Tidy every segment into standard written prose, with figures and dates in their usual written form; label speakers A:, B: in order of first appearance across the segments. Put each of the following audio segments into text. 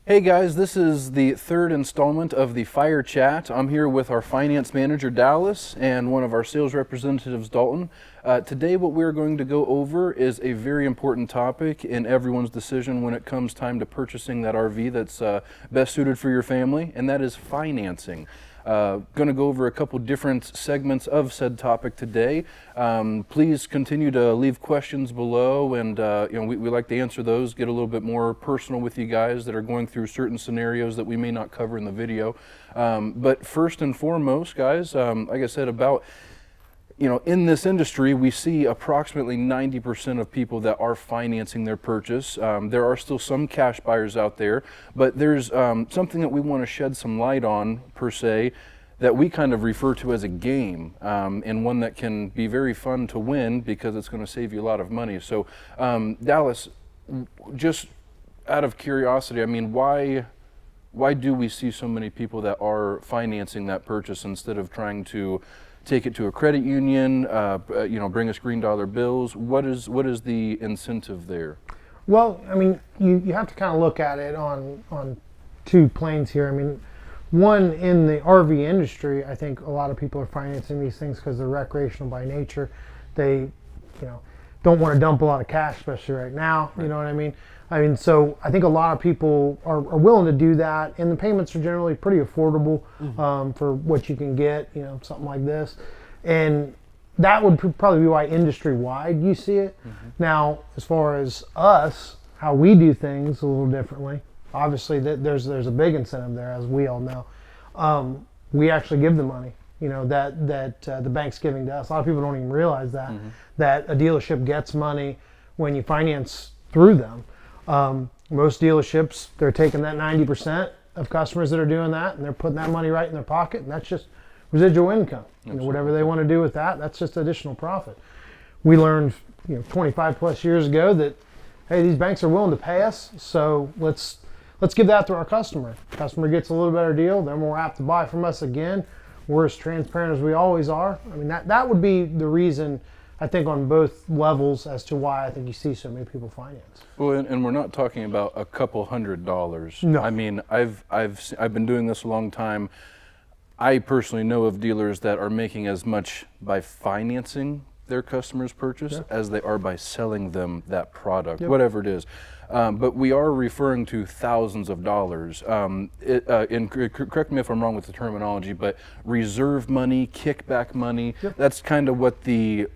A: Hey guys, this is the third installment of the Fire Chat. I'm here with our finance manager, Dallas, and one of our sales representatives, Dalton. Today what we're going to go over is a very important topic in everyone's decision when it comes time to purchasing that RV that's best suited for your family, and that is financing. Going to go over a couple different segments of said topic today. Please continue to leave questions below, and we like to answer those, get a little bit more personal with you guys that are going through certain scenarios that we may not cover in the video. But first and foremost, guys, like I said, in this industry, we see approximately 90% of people that are financing their purchase. There are still some cash buyers out there, but there's something that we want to shed some light on, per se, that we kind of refer to as a game, and one that can be very fun to win because it's going to save you a lot of money. So, Dallas, just out of curiosity, I mean, why do we see so many people that are financing that purchase instead of trying to take it to a credit union, bring us green dollar bills? What is the incentive there?
B: Well, I mean, you have to kind of look at it on two planes here. I mean, one, in the RV industry, I think a lot of people are financing these things because they're recreational by nature. They, don't want to dump a lot of cash, especially right now. Right. You know what I mean? So I think a lot of people are willing to do that, and the payments are generally pretty affordable for what you can get, something like this. And that would probably be why industry-wide you see it. Mm-hmm. Now, as far as us, how we do things a little differently, obviously there's a big incentive there, as we all know. We actually give the money, that the bank's giving to us. A lot of people don't even realize that, that a dealership gets money when you finance through them. Most dealerships, they're taking that 90% of customers that are doing that, and they're putting that money right in their pocket, and that's just residual income. Whatever they want to do with that, that's just additional profit. We learned 25 plus years ago that, hey, these banks are willing to pay us, so let's give that to our customer. Customer gets a little better deal, they're more apt to buy from us again. We're as transparent as we always are. I mean, that would be the reason, I think, on both levels as to why I think you see so many people finance.
A: Well, and we're not talking about a couple $100s.
B: No.
A: I mean, I've been doing this a long time. I personally know of dealers that are making as much by financing their customers' purchase as they are by selling them that product, whatever it is. But we are referring to thousands of dollars. Correct me if I'm wrong with the terminology, but reserve money, kickback money, that's kind of what the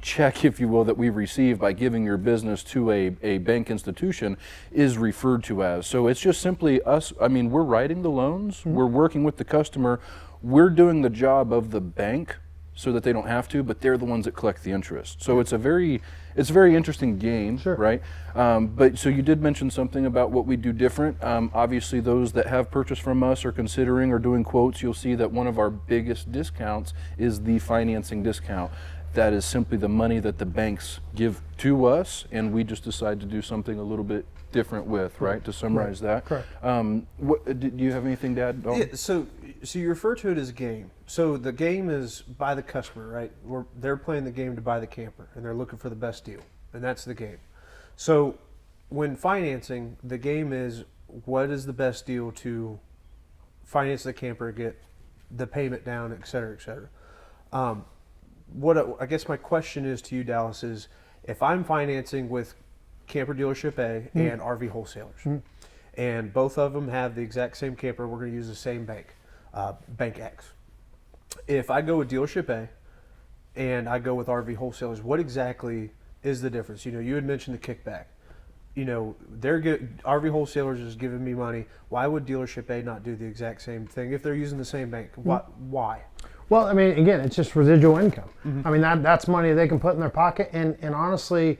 A: check, if you will, that we receive by giving your business to a bank institution is referred to as. So it's just simply us. I mean, we're writing the loans, we're working with the customer, we're doing the job of the bank so that they don't have to, but they're the ones that collect the interest. So it's a very interesting game, right? But so you did mention something about what we do different. Obviously, those that have purchased from us or considering or doing quotes, you'll see that one of our biggest discounts is the financing discount. That is simply the money that the banks give to us, and we just decide to do something a little bit different with, right? To summarize that.
B: Correct.
A: Do you have anything to add?
C: Yeah, so you refer to it as a game. So the game is by the customer, right? They're playing the game to buy the camper, and they're looking for the best deal, and that's the game. So when financing, the game is what is the best deal to finance the camper, get the payment down, et cetera, et cetera. I guess my question is to you, Dallas, is if I'm financing with Camper Dealership A and RV Wholesalers, and both of them have the exact same camper, we're going to use the same bank, Bank X. If I go with Dealership A and I go with RV Wholesalers, what exactly is the difference? You had mentioned the kickback. RV Wholesalers is giving me money. Why would Dealership A not do the exact same thing if they're using the same bank? Why?
B: Well, I mean, again, it's just residual income. I mean, that's money they can put in their pocket, and honestly,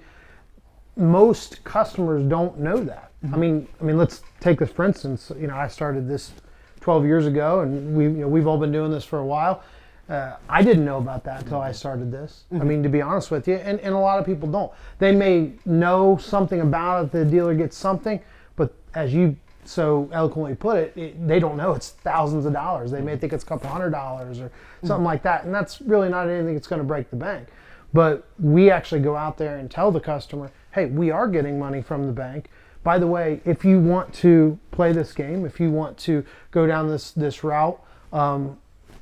B: most customers don't know that. I mean, let's take this for instance. I started this 12 years ago, and we've all been doing this for a while. I didn't know about that until I started this. I mean, to be honest with you, and a lot of people don't. They may know something about it, the dealer gets something, but as you so eloquently put it, they don't know it's thousands of dollars. They may think it's a couple $100s or something like that, and that's really not anything that's going to break the bank. But we actually go out there and tell the customer, hey, we are getting money from the bank, by the way, if you want to play this game, if you want to go down this route,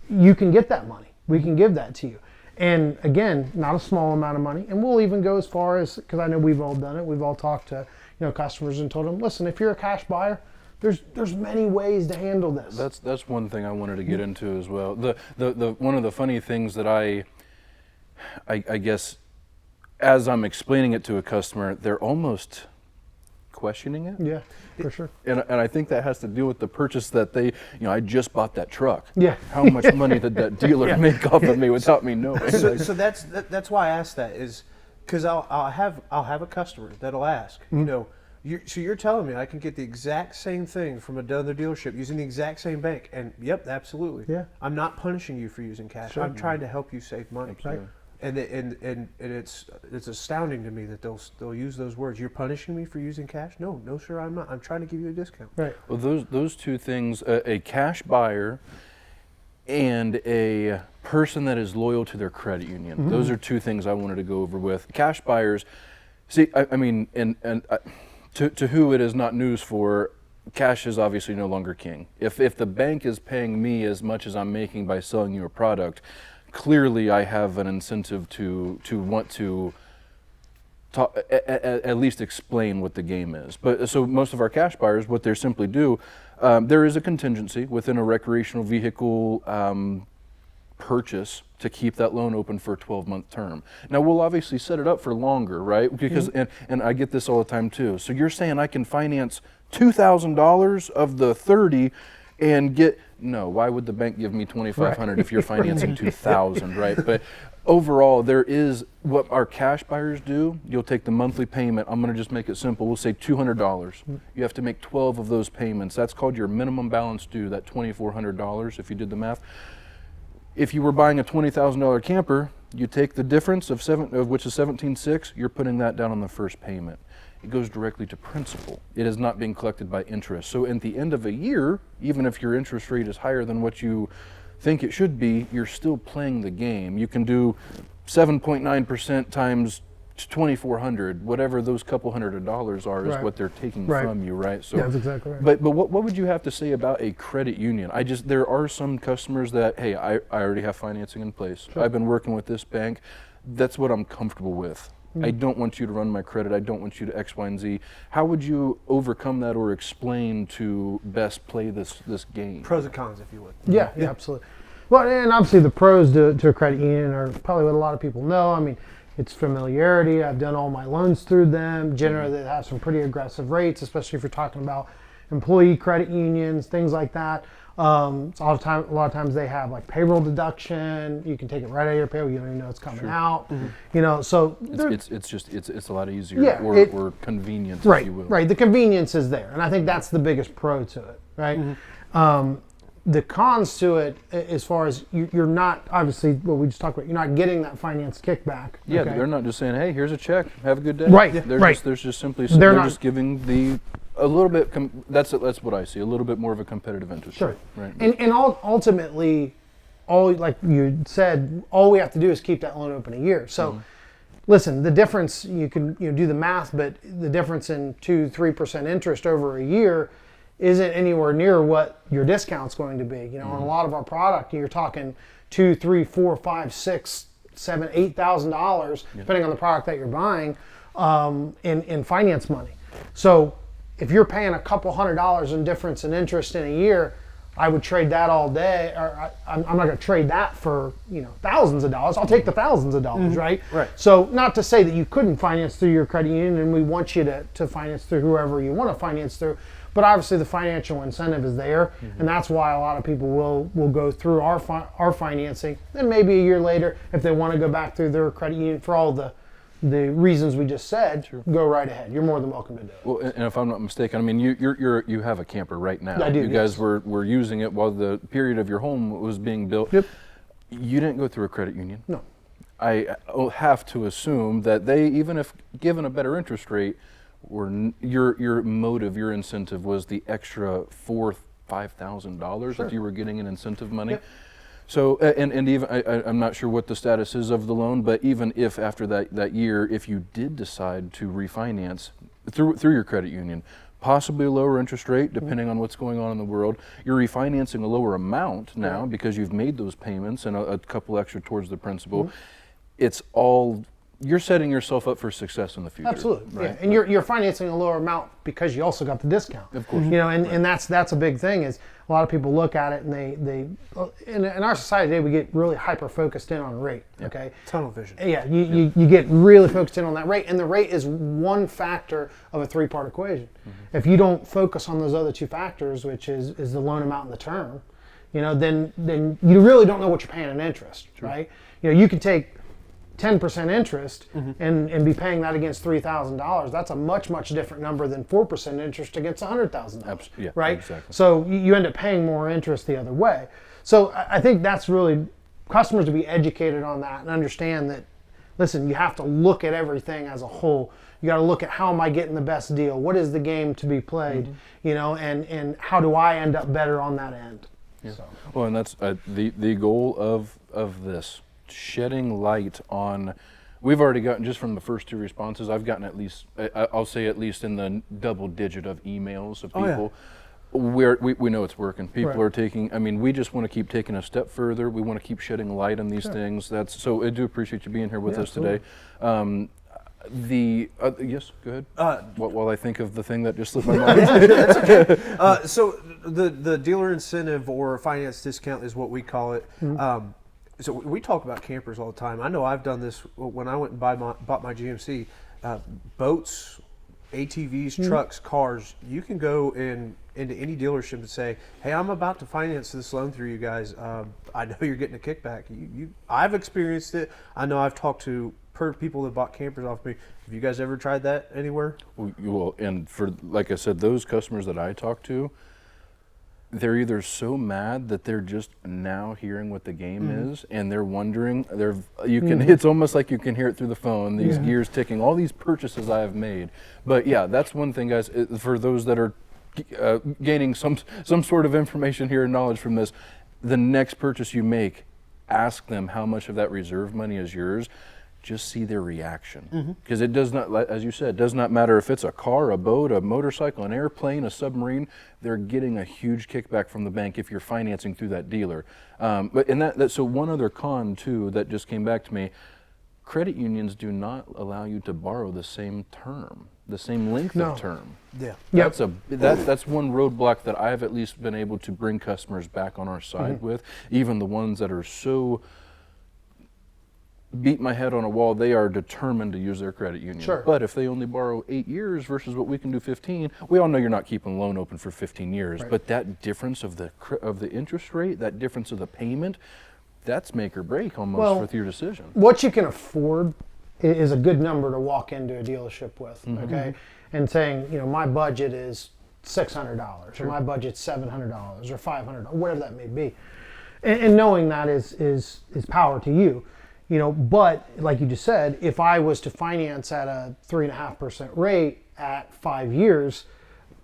B: you can get that money. We can give that to you. And again, not a small amount of money. And we'll even go as far as, because I know we've all done it, we've all talked to customers and told them, listen, if you're a cash buyer, there's many ways to handle this.
A: That's one thing I wanted to get into as well. The one of the funny things that I guess as I'm explaining it to a customer, they're almost questioning it.
B: Yeah, for sure.
A: And I think that has to do with the purchase that they, I just bought that truck.
B: Yeah.
A: How much money did that dealer make off of me without me knowing?
C: So that's why I asked that, is because I'll have a customer that'll ask, so you're telling me I can get the exact same thing from another dealership using the exact same bank? And yep, absolutely.
B: Yeah.
C: I'm not punishing you for using cash.
B: Sure.
C: I'm trying to help you save money.
A: Absolutely.
C: And it's astounding to me that they'll use those words. You're punishing me for using cash? No, sir, I'm not. I'm trying to give you a discount.
B: Right.
A: Well, those two things, a cash buyer and a person that is loyal to their credit union. Those are two things I wanted to go over with. Cash buyers, see, I mean, to who it is not news for, cash is obviously no longer king. If the bank is paying me as much as I'm making by selling you a product, clearly I have an incentive to want to talk, at least explain what the game is. But so most of our cash buyers, what they simply do, there is a contingency within a recreational vehicle purchase to keep that loan open for a 12-month term. Now we'll obviously set it up for longer, right? Because and I get this all the time too. So you're saying I can finance $2,000 of the 30 and get, no, why would the bank give me $2,500 if you're financing $2,000, right? But overall, there is what our cash buyers do. You'll take the monthly payment. I'm going to just make it simple. We'll say $200. You have to make 12 of those payments. That's called your minimum balance due, that $2,400 if you did the math. If you were buying a $20,000 camper, you take the difference of which is $17,600, you're putting that down on the first payment. It goes directly to principal. It is not being collected by interest. So at the end of a year, even if your interest rate is higher than what you think it should be, you're still playing the game. You can do 7.9% times 2,400, whatever those couple $100 are, is what they're taking from you, right? So,
B: yeah, that's exactly right.
A: But what would you have to say about a credit union? There are some customers that, hey, I already have financing in place. I've been working with this bank. That's what I'm comfortable with. I don't want you to run my credit. I don't want you to X, Y, and Z. How would you overcome that or explain to best play this game?
C: Pros and cons, if you would.
B: Yeah, absolutely. Well, and obviously the pros to a credit union are probably what a lot of people know. I mean, it's familiarity. I've done all my loans through them. Generally, they have some pretty aggressive rates, especially if you're talking about employee credit unions, things like that. A lot of times they have like payroll deduction. You can take it right out of your payroll. You don't even know it's coming out. So
A: it's a lot easier, or convenient, if you will.
B: Right. The convenience is there, and I think that's the biggest pro to it. Right. The cons to it, as far as you're not, obviously what we just talked about, you're not getting that finance kickback.
A: Yeah, they're not just saying, hey, here's a check, have a good day.
B: Right.
A: They're just giving a little bit. That's what I see. A little bit more of a competitive interest rate. Right.
B: And ultimately, like you said, all we have to do is keep that loan open a year. So, listen, the difference, you can do the math, but the difference in 2-3% interest over a year isn't anywhere near what your discount's going to be. On a lot of our product, you're talking $2,000, $3,000, $4,000, $5,000, $6,000, $7,000, $8,000, depending on the product that you're buying, in finance money. So if you're paying a couple $100 in difference in interest in a year, I would trade that all day. Or I'm not going to trade that for thousands of dollars. I'll take the thousands of dollars, right?
C: Right.
B: So not to say that you couldn't finance through your credit union, and we want you to finance through whoever you want to finance through. But obviously the financial incentive is there, and that's why a lot of people will go through our financing. Then maybe a year later, if they want to go back through their credit union for all the reasons we just said, go right ahead. You're more than welcome to do it.
A: Well, and if I'm not mistaken, I mean, you have a camper right now.
B: I do.
A: You guys were using it while the period of your home was being built.
B: Yep.
A: You didn't go through a credit union.
B: No.
A: I have to assume that they, even if given a better interest rate, your motive, your incentive was the extra $4,000-$5,000 that you were getting in incentive money.
B: Yep.
A: So, and even, I'm not sure what the status is of the loan, but even if after that year, if you did decide to refinance through your credit union, possibly a lower interest rate, depending on what's going on in the world, you're refinancing a lower amount now because you've made those payments and a couple extra towards the principal. It's all, you're setting yourself up for success in the future.
B: Absolutely,
A: right?
B: yeah. And you're financing a lower amount because you also got the discount.
A: Of course.
B: You know, and that's a big thing is a lot of people look at it and they in our society today we get really hyper focused in on rate. Okay.
C: Tunnel vision.
B: Yeah, you get really focused in on that rate, and the rate is one factor of a three-part equation. If you don't focus on those other two factors, which is the loan amount and the term, you know, then you really don't know what you're paying in interest, right? You know, you can take 10% interest and be paying that against $3,000. That's a much different number than 4% interest against $100,000.
A: Yeah,
B: right?
A: Exactly.
B: So you end up paying more interest the other way. So I think that's really customers to be educated on that and understand that. Listen, you have to look at everything as a whole. You got to look at how am I getting the best deal? What is the game to be played? You know, and how do I end up better on that end?
A: Yeah.
B: So.
A: Well, and that's the goal of this, shedding light on. We've already gotten, just from the first two responses, I've gotten at least, I'll say at least in the double digit of emails of people. Where we know it's working. People are taking, I mean, we just want to keep taking a step further. We want to keep shedding light on these things. So I do appreciate you being here with us today. Yes, go ahead. While I think of the thing that just slipped my mind.
C: That's okay. So the dealer incentive or finance discount is what we call it. So we talk about campers all the time. I know I've done this when I went and bought my GMC. Boats, ATVs, trucks, cars. You can go into any dealership and say, "Hey, I'm about to finance this loan through you guys. I know you're getting a kickback. I've experienced it. I know I've talked to people that bought campers off me. Have you guys ever tried that anywhere?"
A: Well, and for, like I said, those customers that I talk to, they're either so mad that they're just now hearing what the game is, and they're wondering. It's almost like you can hear it through the phone. These gears ticking. All these purchases I have made. But yeah, that's one thing, guys. For those that are gaining some sort of information here and knowledge from this, the next purchase you make, ask them how much of that reserve money is yours. Just see their reaction, because it does not, as you said, does not matter if it's a car, a boat, a motorcycle, an airplane, a submarine. They're getting a huge kickback from the bank if you're financing through that dealer. So one other con too that just came back to me: credit unions do not allow you to borrow the same term, the same length of term.
C: Yeah.
A: That's one roadblock that I've at least been able to bring customers back on our side with, even the ones that are so beat my head on a wall. They are determined to use their credit union.
B: Sure.
A: But if they only borrow 8 years versus what we can do 15, we all know you're not keeping a loan open for 15 years.
B: Right.
A: But that difference of the interest rate, that difference of the payment, that's make or break almost with your decision.
B: What you can afford is a good number to walk into a dealership with, okay? And saying, you know, my budget is $600, or my budget's $700, or $500, whatever that may be. And knowing that is power to you. You know, but like you just said, if I was to finance at a 3.5% rate at 5 years,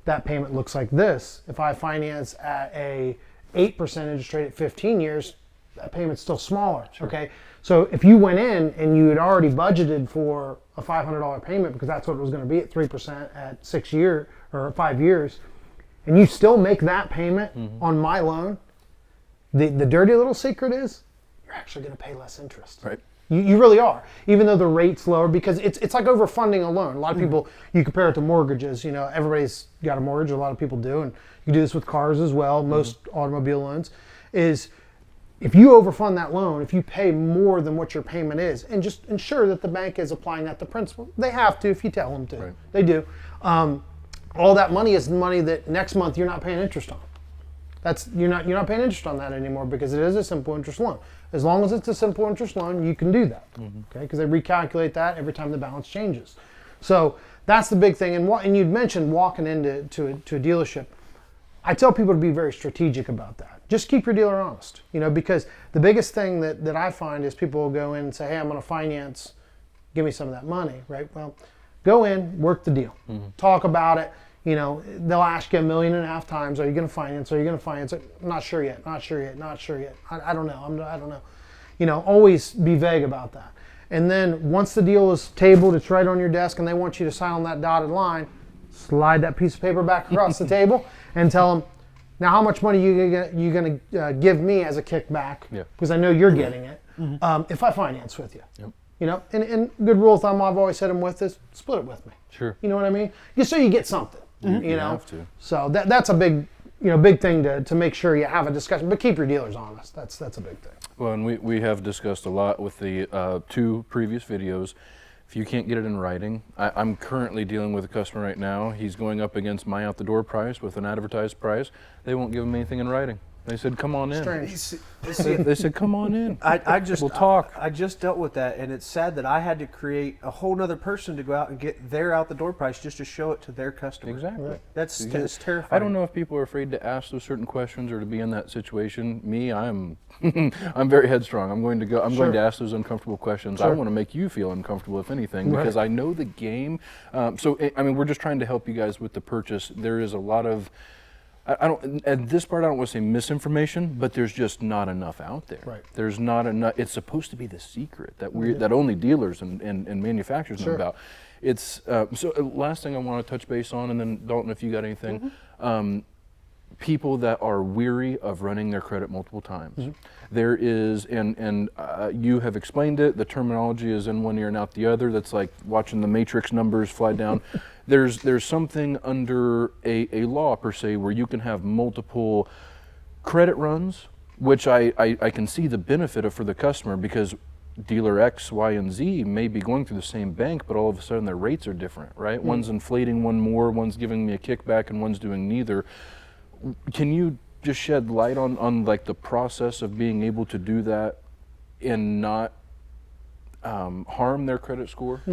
B: that payment looks like this. If I finance at a 8% interest rate at 15 years, that payment's still smaller. Okay. So if you went in and you had already budgeted for a $500 payment because that's what it was going to be at 3% at 6 years or 5 years, and you still make that payment on my loan, the dirty little secret is, you're actually going to pay less interest.
A: Right.
B: You really are, even though the rate's lower, because it's like overfunding a loan. A lot of people, you compare it to mortgages. You know, everybody's got a mortgage. A lot of people do, and you do this with cars as well. Most automobile loans is if you overfund that loan, if you pay more than what your payment is, and just ensure that the bank is applying that to principal. They have to if you tell them to.
A: Right.
B: They do. All that money is money that next month you're not paying interest on. You're not paying interest on that anymore because it is a simple interest loan. As long as it's a simple interest loan, you can do that, okay? Because they recalculate that every time the balance changes. So that's the big thing. And you'd mentioned walking into a dealership. I tell people to be very strategic about that. Just keep your dealer honest, you know, because the biggest thing that I find is people will go in and say, "Hey, I'm going to finance. Give me some of that money," right? Well, go in, work the deal, talk about it. You know, they'll ask you 1.5 million times, are you going to finance? Are you going to finance it? I'm not sure yet, not sure yet, not sure yet. I don't know, I don't know. You know, always be vague about that. And then once the deal is tabled, it's right on your desk, and they want you to sign on that dotted line, slide that piece of paper back across the table and tell them, now how much money you going to give me as a kickback, because I know you're getting it, if I finance with you.
A: Yep.
B: You know, and good rule of thumb I've always said them with is split it with me.
A: Sure.
B: You know what I mean? Just so you get something. You know,
A: have to.
B: So that's a big, big thing to make sure you have a discussion, but keep your dealers honest. That's a big thing.
A: Well, and we have discussed a lot with the 2 previous videos. If you can't get it in writing, I'm currently dealing with a customer right now. He's going up against my out the door price with an advertised price. They won't give him anything in writing. They said, "Come on in."
B: Strange.
A: They said, "Come on in."
C: We'll
A: talk.
C: I just dealt with that, and it's sad that I had to create a whole nother person to go out and get their out the door price just to show it to their customer.
A: Exactly.
C: That's terrifying.
A: I don't know if people are afraid to ask those certain questions or to be in that situation. Me, I'm I'm very headstrong. I'm going to ask those uncomfortable questions. I want to make you feel uncomfortable, if anything, because I know the game. So I mean, we're just trying to help you guys with the purchase. There is a lot of I don't, at this part, I don't want to say misinformation, but there's just not enough out there.
B: Right.
A: There's not enough. It's supposed to be the secret that that only dealers and manufacturers know about. It's so. Last thing I want to touch base on, and then Dalton, if you got anything, people that are weary of running their credit multiple times. There is, and you have explained it. The terminology is in one ear and out the other. That's like watching the Matrix numbers fly down. There's something under a law per se where you can have multiple credit runs, which I can see the benefit of for the customer, because dealer X, Y, and Z may be going through the same bank, but all of a sudden their rates are different, right? One's inflating one more, one's giving me a kickback, and one's doing neither. Can you just shed light on like the process of being able to do that and not harm their credit score?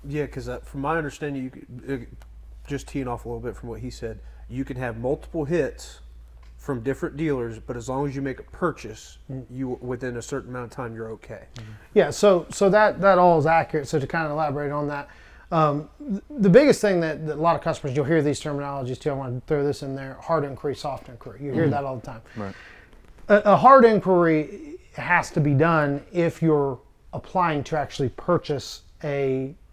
C: Yeah, because from my understanding, you could, just teeing off a little bit from what he said, you can have multiple hits from different dealers, but as long as you make a purchase, you within a certain amount of time, you're okay.
B: Yeah, so that all is accurate. So to kind of elaborate on that, the biggest thing that a lot of customers, you'll hear these terminologies too. I want to throw this in there: hard inquiry, soft inquiry. You hear that all the time.
A: Right.
B: A hard inquiry has to be done if you're applying to actually purchase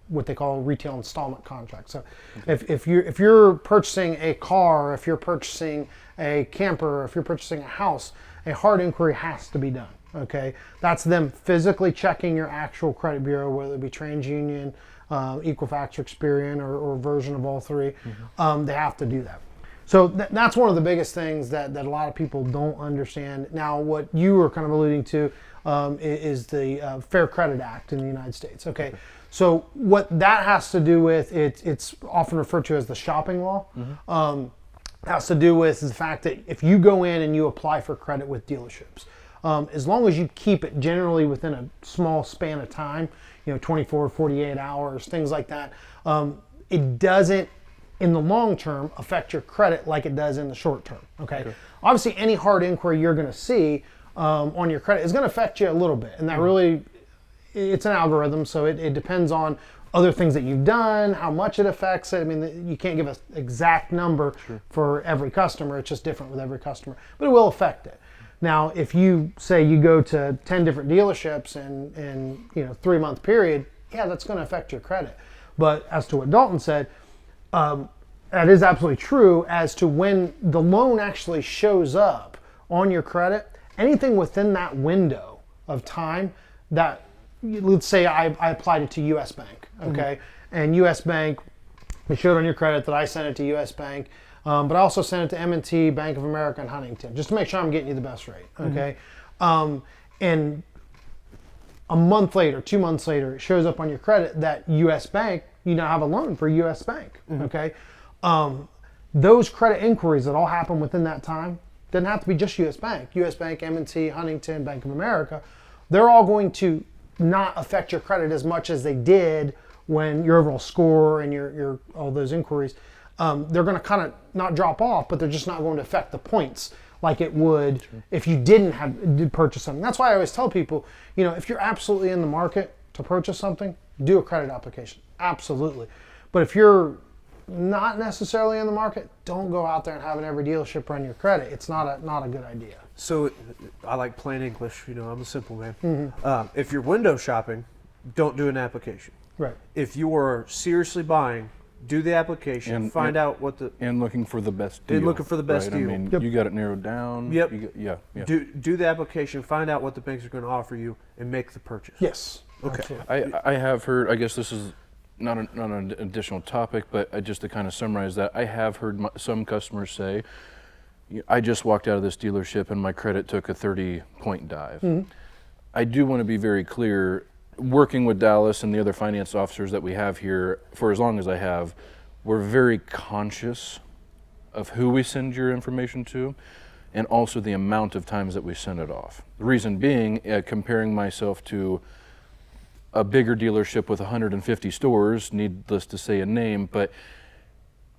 B: what they call a retail installment contract. So if you're purchasing a car, if you're purchasing a camper, if you're purchasing a house, a hard inquiry has to be done. Okay, that's them physically checking your actual credit bureau, whether it be TransUnion, Equifax, or Experian, or version of all three. They have to do that. So that's one of the biggest things that a lot of people don't understand. Now, what you were kind of alluding to is the Fair Credit Act in the United States. Okay. So what that has to do with, it's often referred to as the shopping law. Has to do with the fact that if you go in and you apply for credit with dealerships, as long as you keep it generally within a small span of time, 24, 48 hours, things like that, it doesn't, in the long term, affect your credit like it does in the short term. Okay. Obviously, any hard inquiry you're going to see on your credit is going to affect you a little bit, and that really, it's an algorithm, so it depends on other things that you've done, how much it affects it. I mean, you can't give an exact number for every customer. It's just different with every customer, but it will affect it. Now, if you say you go to 10 different dealerships in 3-month period, yeah, that's going to affect your credit. But as to what Dalton said, that is absolutely true. As to when the loan actually shows up on your credit, anything within that window of time that, let's say I applied it to US Bank, okay? And US Bank, it showed on your credit that I sent it to US Bank, but I also sent it to M&T, Bank of America, and Huntington, just to make sure I'm getting you the best rate, okay? And a month later, 2 months later, it shows up on your credit that US Bank, you now have a loan for US Bank, okay? Those credit inquiries that all happen within that time, doesn't have to be just US Bank, M&T, Huntington, Bank of America, they're all going to not affect your credit as much as they did when your overall score and your all those inquiries, they're going to kind of not drop off, but they're just not going to affect the points like it would if you did purchase something. That's why I always tell people, if you're absolutely in the market to purchase something, do a credit application, absolutely. But if you're not necessarily in the market, don't go out there and have every dealership run your credit. It's not a good idea.
C: So I like plain English. You know, I'm a simple man.
B: Mm-hmm.
C: If you're window shopping, don't do an application.
B: Right.
C: If you are seriously buying, do the application.
A: And-
C: find
A: and-
C: out what the
A: And looking for the best deal.
C: And looking for the best
A: right?
C: deal.
A: I mean,
B: Yep.
A: you got it narrowed down.
C: Yep.
A: Yeah.
C: do the application. Find out what the banks are going to offer you, and make the purchase.
B: Yes.
C: Okay.
B: Absolutely.
A: I have heard, I guess this is not an additional topic, but just to kind of summarize that, I have heard some customers say, I just walked out of this dealership and my credit took a 30-point dive.
B: Mm-hmm.
A: I do want to be very clear, working with Dallas and the other finance officers that we have here for as long as I have, we're very conscious of who we send your information to and also the amount of times that we send it off. The reason being, comparing myself to a bigger dealership with 150 stores, needless to say a name, but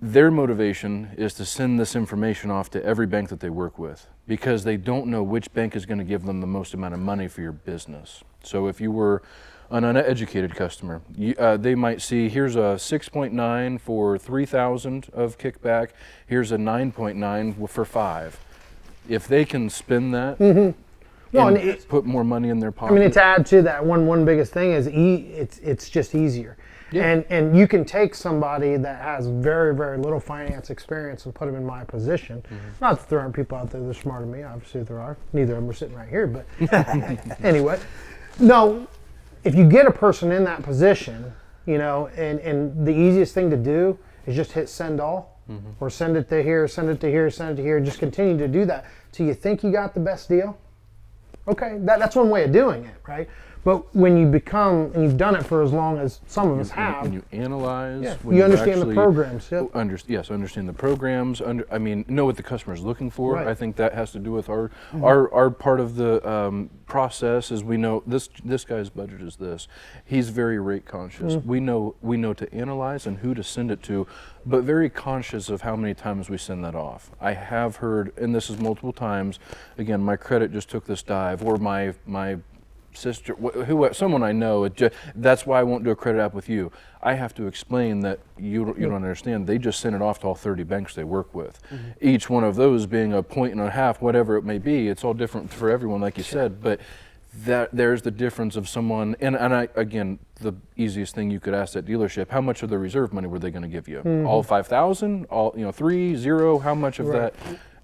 A: their motivation is to send this information off to every bank that they work with because they don't know which bank is going to give them the most amount of money for your business. So if you were an uneducated customer, they might see here's a 6.9 for 3,000 of kickback, here's a 9.9 for 5. If they can spin that
B: No,
A: and
B: and
A: put more money in their pocket,
B: I mean, to add to that, one biggest thing is it's just easier.
A: Yeah.
B: And you can take somebody that has very, very little finance experience and put them in my position. Not that there aren't people out there that are smarter than me. Obviously there are. Neither of them are sitting right here. But anyway, no, if you get a person in that position, you know, and the easiest thing to do is just hit send all or send it to here, send it to here, send it to here. Just continue to do that till you think you got the best deal. Okay, that's one way of doing it, right? But when you become, and you've done it for as long as some of us have,
A: when you analyze,
B: yeah,
A: when
B: you understand the
A: actually
B: programs. Yep.
A: Yes, understand the programs. I mean, know what the customer is looking for.
B: Right.
A: I think that has to do with our part of the process. Is we know this guy's budget is this. He's very rate conscious. We know to analyze and who to send it to, but very conscious of how many times we send that off. I have heard, and this is multiple times. Again, my credit just took this dive, or my sister, someone I know. That's why I won't do a credit app with you. I have to explain that you don't understand. They just send it off to all 30 banks they work with. Each one of those being a point and a half, whatever it may be. It's all different for everyone, like you said. But there's the difference of someone. And I, again, the easiest thing you could ask that dealership: how much of the reserve money were they going to give you? All 5,000? All 3, 0? How much of that?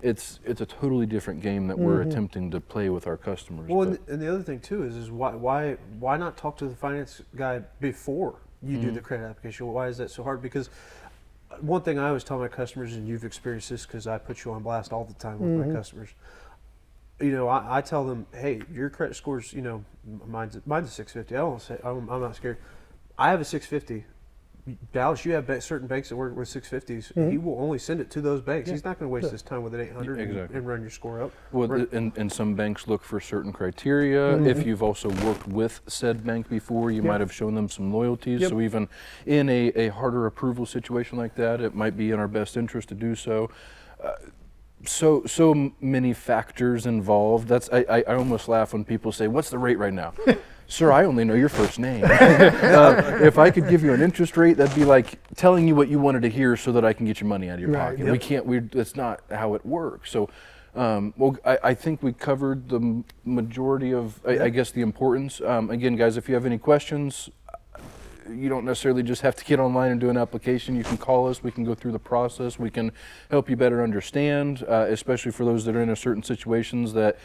A: It's a totally different game that we're attempting to play with our customers.
C: Well, and the other thing too is why not talk to the finance guy before you do the credit application? Why is that so hard? Because one thing I always tell my customers, and you've experienced this because I put you on blast all the time with my customers. You know, I tell them, hey, your credit score's, you know, mine's a 650. I don't say I'm not scared. I have a 650. Dallas, you have certain banks that work with 650s. He will only send it to those banks. He's not going to waste his time with an 800 and run your score up.
A: Well, and some banks look for certain criteria. If you've also worked with said bank before, you might have shown them some loyalties. So even in a harder approval situation like that, it might be in our best interest to do so. So many factors involved. I almost laugh when people say, "What's the rate right now?" Sir, I only know your first name. If I could give you an interest rate, that'd be like telling you what you wanted to hear so that I can get your money out of your pocket. We can't. That's not how it works. So, I think we covered the majority of, I guess, the importance. Again, guys, if you have any questions, you don't necessarily just have to get online and do an application. You can call us. We can go through the process. We can help you better understand, especially for those that are in a certain situations that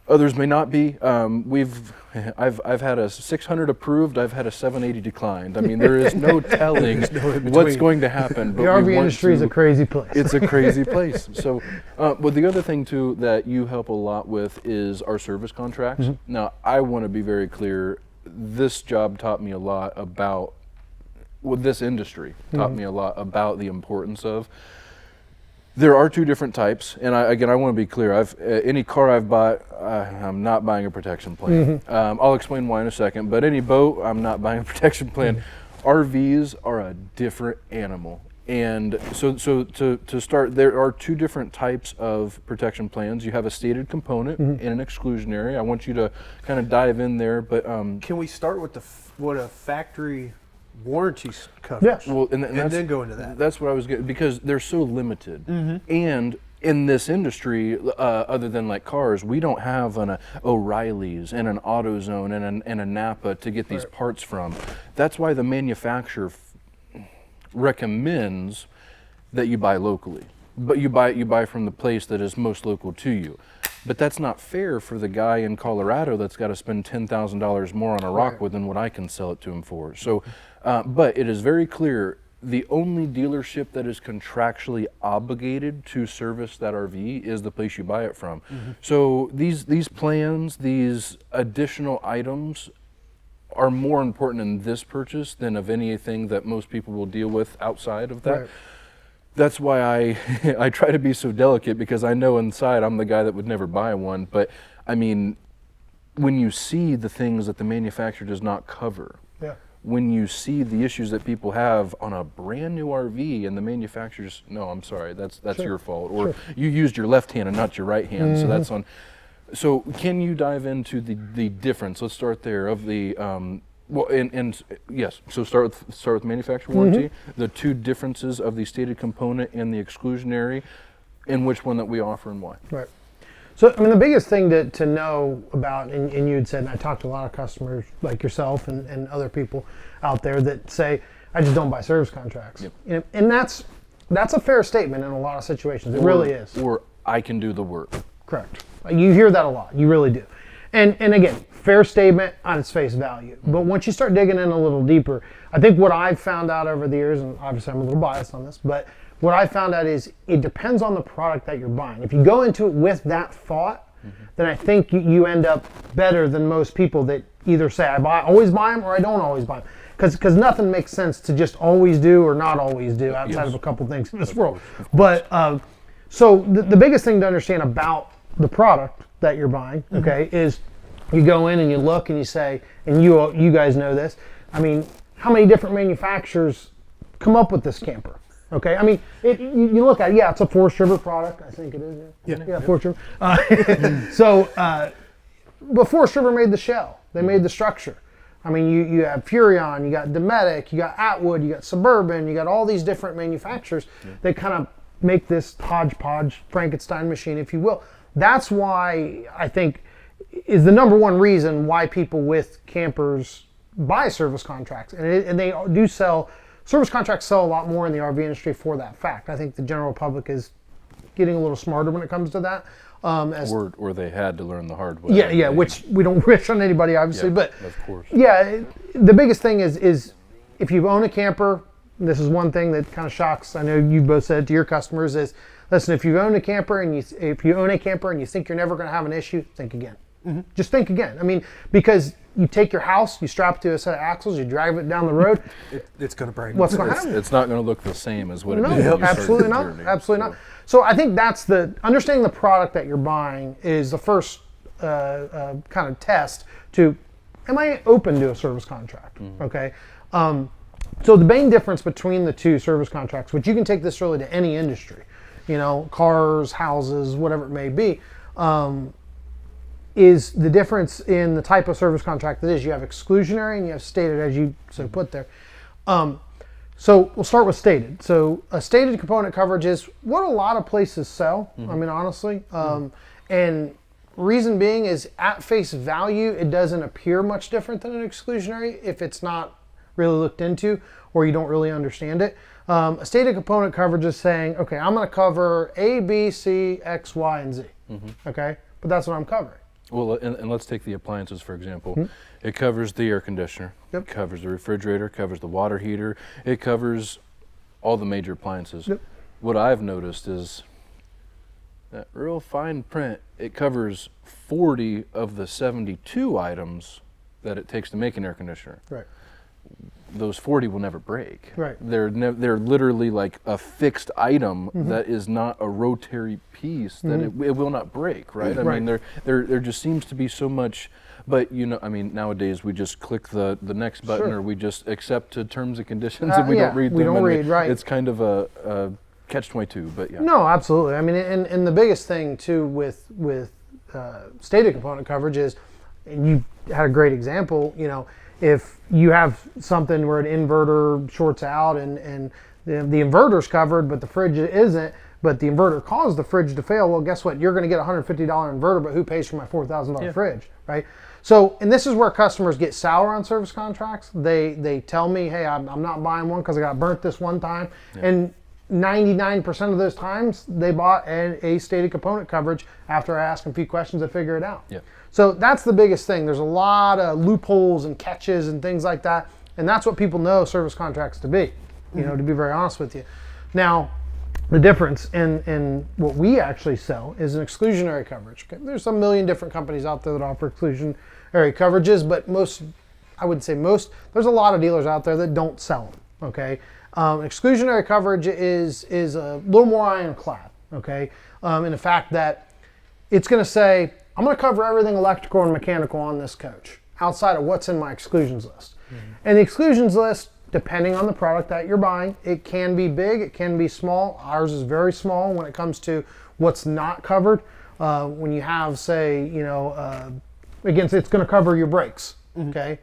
A: others may not be. I've had a 600 approved. I've had a 780 declined. I mean, there is no telling what's going to happen.
B: The RV industry is a crazy place.
A: It's a crazy place. So, but the other thing too that you help a lot with is our service contracts. Now, I want to be very clear. This job taught me a lot about, this industry taught me a lot about the importance of. There are two different types, and I want to be clear. Any car I've bought, I'm not buying a protection plan. I'll explain why in a second. But any boat, I'm not buying a protection plan. RVs are a different animal, and so to start, there are two different types of protection plans. You have a stated component and an exclusionary. I want you to kind of dive in there, but
C: can we start with what a factory warranty coverage.
B: Yeah.
A: Well, and
C: and then go into that.
A: That's what I was getting, because they're so limited. And in this industry, other than like cars, we don't have an O'Reilly's and an AutoZone and a Napa to get these parts from. That's why the manufacturer recommends that you buy locally, but you buy from the place that is most local to you. But that's not fair for the guy in Colorado that's got to spend $10,000 more on a rockwood than what I can sell it to him for. So, but it is very clear, the only dealership that is contractually obligated to service that RV is the place you buy it from. So these plans, these additional items are more important in this purchase than of anything that most people will deal with outside of that.
B: Right.
A: That's why I try to be so delicate, because I know inside I'm the guy that would never buy one. But I mean, when you see the things that the manufacturer does not cover,
B: Yeah.
A: when you see the issues that people have on a brand new RV and the manufacturers, no, I'm sorry, that's your fault, or you used your left hand and not your right hand, so that's on. So can you dive into the difference? Let's start there of the well, and yes. So start with manufacturer warranty. The two differences of the stated component and the exclusionary, and which one that we offer and why.
B: Right. So, I mean, the biggest thing to know about, and you had said, and I talked to a lot of customers like yourself and other people out there that say, I just don't buy service contracts.
A: Yep.
B: You know, and that's a fair statement in a lot of situations. It really is.
A: Or I can do the work.
B: Correct. You hear that a lot. You really do. And again, fair statement on its face value. But once you start digging in a little deeper, I think what I've found out over the years, and obviously I'm a little biased on this, but what I found out is it depends on the product that you're buying. If you go into it with that thought, then I think you end up better than most people that either say I always buy them or I don't always buy them. Because nothing makes sense to just always do or not always do outside of a couple things in this world. But so the biggest thing to understand about the product that you're buying, okay, is you go in and you look and you say, and you guys know this, I mean, how many different manufacturers come up with this camper? Okay, I mean, you look at it, yeah, it's a Forest River product, I think it is. Yeah, Forest River. So, but Forest River made the shell, they made the structure. I mean, you have Furrion, you got Dometic, you got Atwood, you got Suburban, you got all these different manufacturers that kind of make this hodgepodge Frankenstein machine, if you will. That's why I think is the number one reason why people with campers buy service contracts. And they do sell, service contracts sell a lot more in the RV industry for that fact. I think the general public is getting a little smarter when it comes to that.
A: Or they had to learn the hard way.
B: Yeah, which we don't wish on anybody, obviously. But
A: of course.
B: Yeah, the biggest thing is if you own a camper, this is one thing that kind of shocks, I know you both said to your customers, is listen, if you own a camper and you think you're never going to have an issue, think again. Just think again. I mean, because you take your house, you strap it to a set of axles, you drive it down the road.
C: It's going to break.
B: What's going to happen?
A: It's not going to look the same as what it did.
B: No, absolutely not. Absolutely not. So I think that's understanding the product that you're buying is the first kind of test to, am I open to a service contract? Okay. So the main difference between the two service contracts, which you can take this really to any industry, you know, cars, houses, whatever it may be, is the difference in the type of service contract that is. You have exclusionary and you have stated, as you so put there. So we'll start with stated. So a stated component coverage is what a lot of places sell, I mean, honestly. And reason being is at face value, it doesn't appear much different than an exclusionary if it's not really looked into or you don't really understand it. A stated component coverage is saying, okay, I'm going to cover A, B, C, X, Y, and Z. Okay, but that's what I'm covering.
A: Well, and let's take the appliances, for example. It covers the air conditioner, it covers the refrigerator, covers the water heater, it covers all the major appliances. What I've noticed is that real fine print, it covers 40 of the 72 items that it takes to make an air conditioner.
B: Right.
A: Those 40 will never break.
B: Right.
A: They're literally like a fixed item that is not a rotary piece that it will not break, right? I mean, there just seems to be so much, but you know, I mean, nowadays we just click the next button or we just accept to terms and conditions and we don't read them.
B: We don't read, right.
A: It's kind of a catch-22, but yeah.
B: No, absolutely. I mean, and the biggest thing too with stated component coverage is, and you had a great example, you know, if you have something where an inverter shorts out and the inverter's covered, but the fridge isn't, but the inverter caused the fridge to fail, well, guess what? You're going to get a $150 inverter, but who pays for my $4,000 fridge, right? So, and this is where customers get sour on service contracts. They tell me, hey, I'm not buying one because I got burnt this one time. And 99% of those times, they bought a stated component coverage after I asked them a few questions to figure it out.
A: Yeah.
B: So that's the biggest thing. There's a lot of loopholes and catches and things like that. And that's what people know service contracts to be, you know, to be very honest with you. Now, the difference in what we actually sell is an exclusionary coverage. Okay? There's a million different companies out there that offer exclusionary coverages, but most, I would say most, there's a lot of dealers out there that don't sell them, okay? Exclusionary coverage is a little more ironclad, okay? In the fact that it's gonna say, I'm gonna cover everything electrical and mechanical on this coach, outside of what's in my exclusions list. And the exclusions list, depending on the product that you're buying, it can be big, it can be small. Ours is very small when it comes to what's not covered. When you have, say, you know, again, it's going to cover your brakes, okay?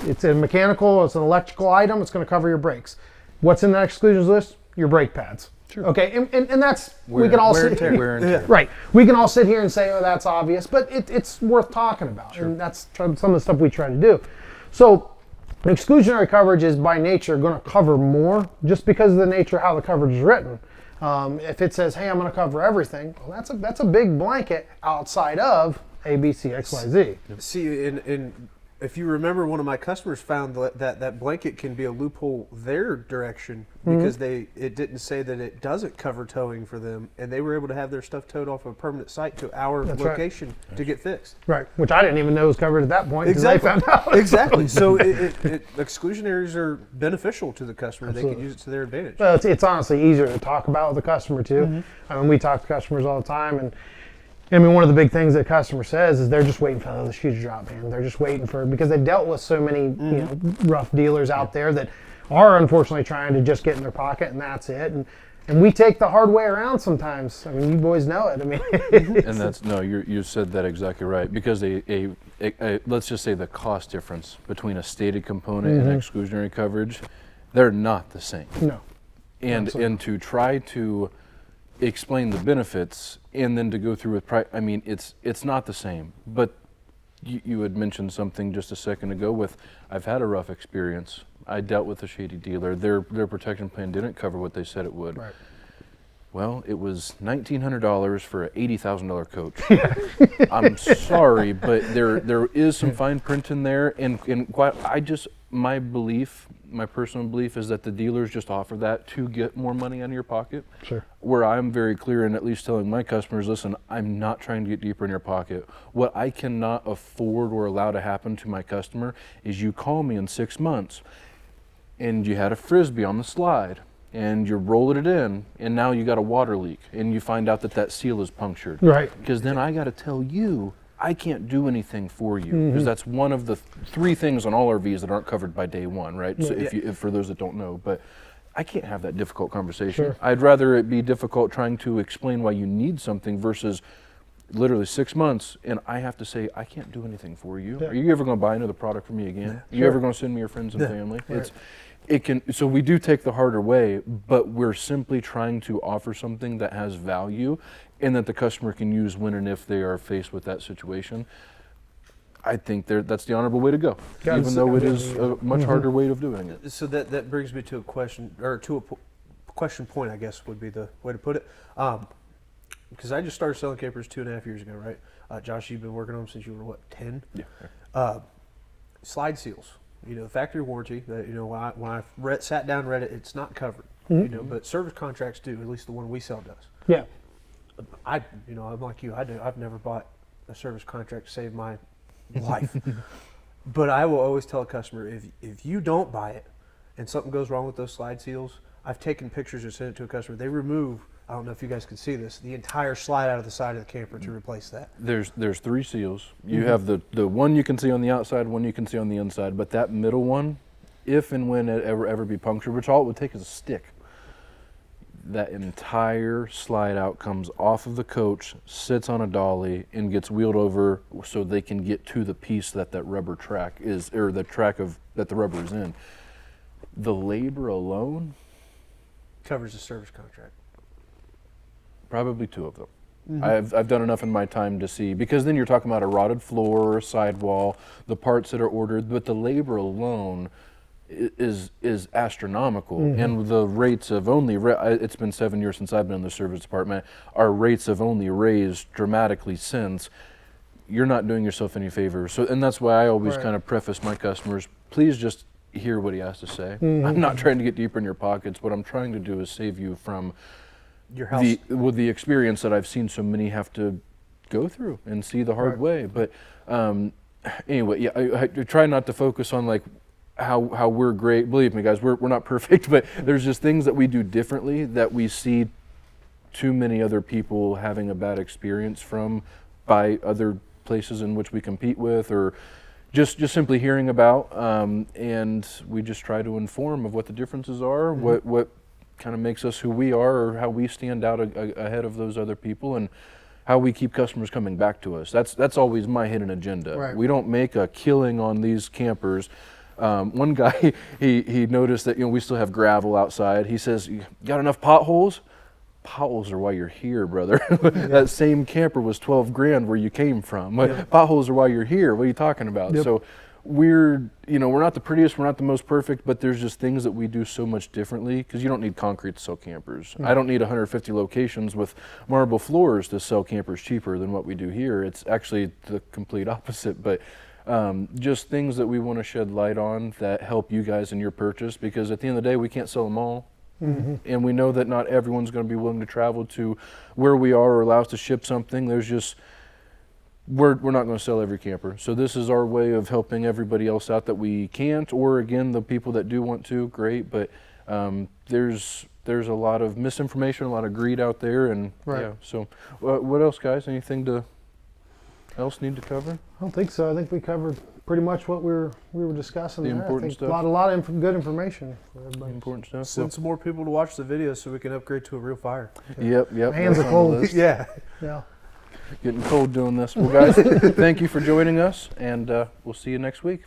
B: It's a mechanical, it's an electrical item, it's going to cover your brakes. What's in that exclusions list? Your brake pads.
A: Sure.
B: Okay, and that's, we can all sit here.
A: Wear and tear.
B: Right, we can all sit here and say, oh, that's obvious, but it's worth talking about. Sure. And that's some of the stuff we try to do. So, exclusionary coverage is by nature going to cover more just because of the nature of how the coverage is written. If it says, hey, I'm going to cover everything, well, that's a big blanket outside of A, B, C, X, Y, Z.
C: See, if you remember, one of my customers found that blanket can be a loophole their direction because it didn't say that it doesn't cover towing for them, and they were able to have their stuff towed off a permanent site to our location to get fixed.
B: Right, which I didn't even know was covered at that point.
C: Exactly.
B: I found out.
C: Exactly. So exclusionaries are beneficial to the customer.
B: Absolutely.
C: They can use it to their advantage.
B: Well, it's honestly easier to talk about with the customer too. I mean, we talk to customers all the time, and I mean, one of the big things that the customer says is they're just waiting for the shoe to drop, man. They're just waiting for, because they've dealt with so many you know, rough dealers out there that are unfortunately trying to just get in their pocket and that's it. And we take the hard way around sometimes. I mean, you boys know it. I mean,
A: And that's, no, you said that exactly right. Because let's just say the cost difference between a stated component and exclusionary coverage, they're not the same.
B: No.
A: And to try to explain the benefits and then to go through with I mean, it's not the same. But you had mentioned something just a second ago with, I've had a rough experience. I dealt with a shady dealer. Their protection plan didn't cover what they said it would. Right. Well, it was $1,900 for an $80,000 coach. I'm sorry, but there is some fine print in there, and my personal belief is that the dealers just offer that to get more money out of your pocket.
B: Sure.
A: Where I'm very clear in at least telling my customers, listen, I'm not trying to get deeper in your pocket. What I cannot afford or allow to happen to my customer is you call me in 6 months and you had a Frisbee on the slide and you're rolling it in and now you got a water leak and you find out that seal is punctured. Right. Because then I got to tell you, I can't do anything for you, because that's one of the 3 things on all RVs that aren't covered by day one, right? So if for those that don't know, but I can't have that difficult conversation. Sure. I'd rather it be difficult trying to explain why you need something versus literally 6 months and I have to say, I can't do anything for you. Are you ever going to buy another product from me again? Are you ever going to send me your friends and family? Right. So we do take the harder way, but we're simply trying to offer something that has value and that the customer can use when and if they are faced with that situation. I think that's the honorable way to go, even though it is a much harder way of doing it.
C: So that brings me to a question, or to a question point, I guess would be the way to put it. Because I just started selling campers 2.5 years ago, right? Josh, you've been working on them since you were what, 10? Yeah. Slide seals. You know, the factory warranty. That, you know, when I sat down and read it, it's not covered. You know, but service contracts do. At least the one we sell does. Yeah. I'm like you. I've never bought a service contract to save my life. But I will always tell a customer, if you don't buy it and something goes wrong with those slide seals, I've taken pictures and sent it to a customer. They remove, I don't know if you guys can see this, the entire slide out of the side of the camper to replace that.
A: There's 3 seals. You have the one you can see on the outside, one you can see on the inside, but that middle one, if and when it ever be punctured, which all it would take is a stick, that entire slide out comes off of the coach, sits on a dolly, and gets wheeled over so they can get to the piece that rubber track is, or the track that the rubber is in. The labor alone
C: Covers the service contract.
A: probably 2 of them. I've done enough in my time to see, because then you're talking about a rotted floor, a sidewall, the parts that are ordered, but the labor alone is astronomical. And the rates have only it's been 7 years since I've been in the service department. Our rates have only raised dramatically since. You're not doing yourself any favors. So, and that's why I always kind of preface my customers, please just hear what he has to say. I'm not trying to get deeper in your pockets. What I'm trying to do is save you from
C: Your house.
A: the experience that I've seen so many have to go through and see the hard way. But anyway, yeah, I try not to focus on like how we're great. Believe me, guys, we're not perfect, but there's just things that we do differently that we see too many other people having a bad experience from by other places in which we compete with, or just simply hearing about, and we just try to inform of what the differences are, what kind of makes us who we are, or how we stand out ahead of those other people, and how we keep customers coming back to us. That's always my hidden agenda.
B: Right.
A: We don't make a killing on these campers. One guy, he noticed that we still have gravel outside. He says, "You got enough potholes?" Potholes are why you're here, brother. That same camper was 12 grand where you came from. Potholes are why you're here. What are you talking about? So we're not the prettiest, we're not the most perfect, but there's just things that we do so much differently, because you don't need concrete to sell campers. I don't need 150 locations with marble floors to sell campers cheaper than what we do here. It's actually the complete opposite, but just things that we want to shed light on that help you guys in your purchase, because at the end of the day, we can't sell them all. And we know that not everyone's going to be willing to travel to where we are or allow us to ship something. There's just, we're not going to sell every camper. So this is our way of helping everybody else out that we can't, or again, the people that do want to, great. But there's a lot of misinformation, a lot of greed out there. And yeah, so what else, guys? Anything else need to cover?
B: I don't think so. I think we covered pretty much what we were discussing.
A: The
B: there.
A: important
B: I think
A: stuff.
B: A lot of good information for everybody.
A: Important stuff.
C: Send some more people to watch the video so we can upgrade to a real fire.
A: Yep.
B: Hands
A: that's
B: are
A: on the
B: cold.
A: list.
C: Yeah.
B: Yeah.
A: Getting cold doing this. Well, guys, thank you for joining us, and we'll see you next week.